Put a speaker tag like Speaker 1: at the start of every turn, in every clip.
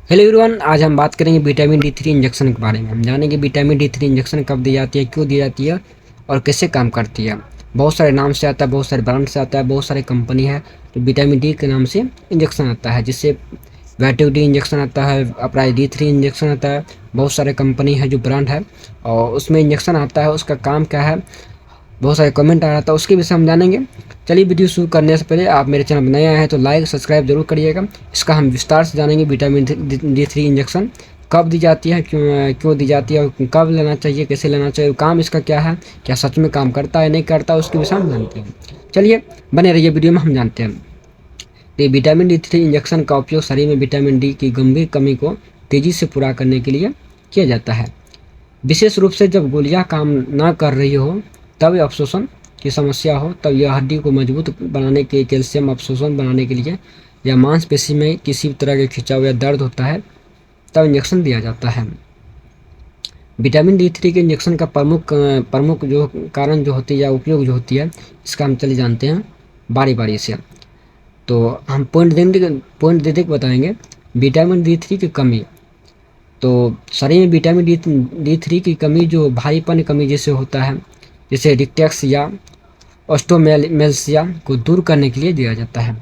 Speaker 1: Hello everyone, आज हम बात करेंगे विटामिन डी 3 इंजेक्शन के बारे में। हम जानेंगे विटामिन डी 3 इंजेक्शन कब दी जाती है, क्यों दी जाती है और कैसे काम करती है। बहुत सारे नाम से आता है, बहुत सारे ब्रांड से आता है, बहुत सारे कंपनी है तो विटामिन डी के नाम से इंजेक्शन आता है, जिससे वैटिव डी इंजेक्शन आता है, अपना डी 3 इंजेक्शन आता है। बहुत सारे कंपनी है जो ब्रांड है और उसमें इंजेक्शन आता है, उसका काम क्या है, बहुत सारे कमेंट आ रहा था, उसके विषय हम जानेंगे। चलिए, वीडियो शुरू करने से पहले आप मेरे चैनल पर नए आए हैं तो लाइक सब्सक्राइब जरूर करिएगा। इसका हम विस्तार से जानेंगे विटामिन डी 3 इंजेक्शन कब दी जाती है, क्यों क्यों दी जाती है और कब लेना चाहिए, कैसे लेना चाहिए, काम इसका क्या है, क्या सच में काम करता है नहीं करता, उसके विषय हम जानते हैं। चलिए, बने रहिए वीडियो में, हम जानते हैं। तो विटामिन डी 3 इंजेक्शन का उपयोग शरीर में विटामिन डी की गंभीर कमी को तेज़ी से पूरा करने के लिए किया जाता है। विशेष रूप से जब गोलियां काम न कर रही हो, तब अवशोषण की समस्या हो, तब यह हड्डी को मजबूत बनाने के कैल्शियम अवशोषण बनाने के लिए या मांसपेशी में किसी भी तरह के खिंचाव या दर्द होता है, तब इंजेक्शन दिया जाता है। विटामिन डी 3 के इंजेक्शन का प्रमुख जो कारण जो होती है या उपयोग जो होती है, इसका हम चलिए जानते हैं बारी बारी से। तो हम पॉइंट दे के बताएंगे। विटामिन डी 3 की कमी, तो शरीर में विटामिन डी 3 की कमी जो भारीपन कमी जैसे होता है, जैसे रिक्टेक्स या ऑस्टोमेलसिया को दूर करने के लिए दिया जाता है।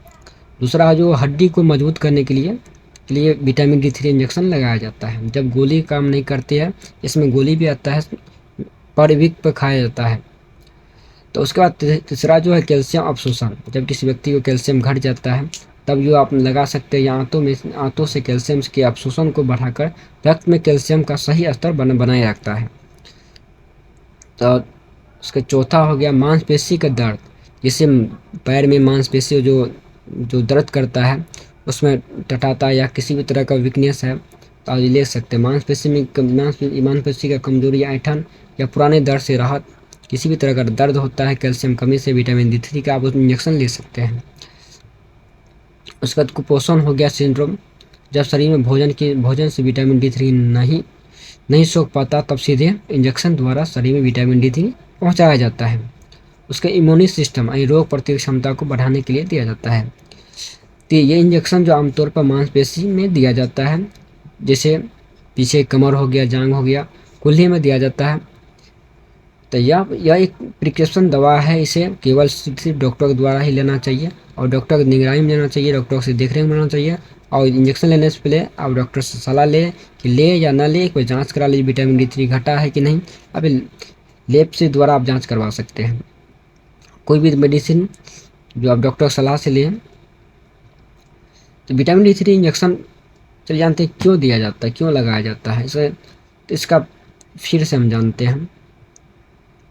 Speaker 1: दूसरा, जो हड्डी को मजबूत करने के लिए विटामिन डी 3 इंजेक्शन लगाया जाता है। जब गोली काम नहीं करती है, इसमें गोली भी आता है, परिवीक पर खाया जाता है। तो उसके बाद तीसरा जो है कैल्शियम अवशोषण। जब किसी व्यक्ति को कैल्शियम घट जाता है, तब जो आप लगा सकते हैं, या आंतों से कैल्शियम के अवशोषण को बढ़ाकर रक्त में कैल्शियम का सही स्तर बनाए रखता है। तो उसका चौथा हो गया मांसपेशी का दर्द। जिससे पैर में मांसपेशी जो जो दर्द करता है, उसमें टटाता या किसी भी तरह का वीकनेस है तो आप ले सकते हैं। मांसपेशी का कमजोरी या ऐंठन या पुराने दर्द से राहत, किसी भी तरह का दर्द होता है कैल्शियम कमी से, विटामिन डी 3 का आप इंजेक्शन ले सकते हैं। उसके बाद कुपोषण हो गया सिंड्रोम। जब शरीर में भोजन से विटामिन डी 3 नहीं सोख पाता, तब सीधे इंजेक्शन द्वारा शरीर में विटामिन डी 3 पहुंचाया जाता है। उसके इम्यूनी सिस्टम यानी रोग प्रतिरोधक क्षमता को बढ़ाने के लिए दिया जाता है। तो ये इंजेक्शन जो आमतौर पर मांसपेशी में दिया जाता है, जैसे पीछे कमर हो गया, जांग हो गया, कुल्ही में दिया जाता है। तो यह एक प्रिस्क्रिप्शन दवा है, इसे केवल सिर्फ डॉक्टर के द्वारा ही लेना चाहिए और डॉक्टर की निगरानी में लेना चाहिए, डॉक्टर से देखरेख में लेना चाहिए। और इंजेक्शन लेने से पहले आप डॉक्टर से सलाह लें कि ले या ना ले, कोई जांच करा लीजिए विटामिन डी 3 घटा है कि नहीं। अभी लैब से द्वारा आप जांच करवा सकते हैं। कोई भी मेडिसिन जो आप डॉक्टर सलाह से लें। तो विटामिन डी 3 इंजेक्शन चलिए जानते हैं क्यों दिया जाता है, क्यों लगाया जाता है इसे। तो इसका फिर से हम जानते हैं।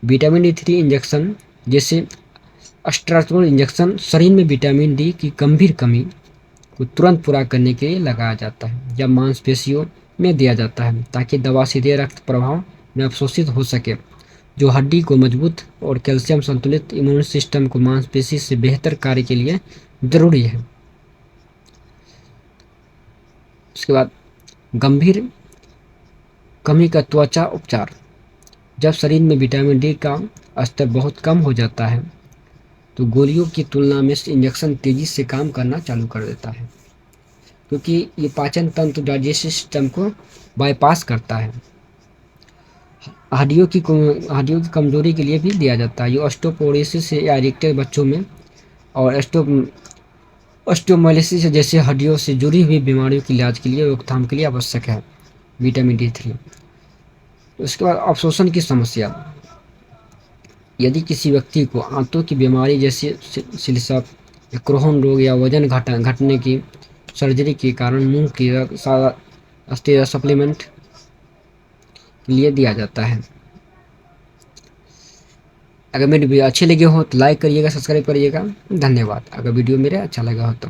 Speaker 1: विटामिन डी 3 इंजेक्शन जैसे अस्ट्राजोल इंजेक्शन शरीर में विटामिन डी की गंभीर कमी को तुरंत पूरा करने के लिए लगाया जाता है, जब मांसपेशियों में दिया जाता है, ताकि दवा सीधे रक्त प्रवाह में अवशोषित हो सके, जो हड्डी को मजबूत और कैल्शियम संतुलित इम्यून सिस्टम को मांसपेशी से बेहतर कार्य के लिए जरूरी है। उसके बाद गंभीर कमी का त्वचा उपचार। जब शरीर में विटामिन डी का स्तर बहुत कम हो जाता है, तो गोलियों की तुलना में इंजेक्शन तेजी से काम करना चालू कर देता है, क्योंकि ये पाचन तंत्र डाइजेस्टिव सिस्टम को बाईपास करता है। हड्डियों की कमजोरी के लिए भी दिया जाता है। ये ऑस्टियोपोरोसिस या इरेक्टेड बच्चों में और ऑस्टियोमाइलिसिस जैसे हड्डियों से जुड़ी हुई बीमारियों के इलाज के लिए, रोकथाम के लिए आवश्यक है विटामिन डी 3। उसके बाद अवशोषण की समस्या। यदि किसी व्यक्ति को आंतों की बीमारी जैसे सिलसप, क्रोहन रोग या वजन घटने की सर्जरी के कारण मुंह की अस्थिर सप्लीमेंट के लिए दिया जाता है। अगर मेरी वीडियो अच्छी लगी हो तो लाइक करिएगा, सब्सक्राइब करिएगा। धन्यवाद। अगर वीडियो मेरे अच्छा लगा हो तो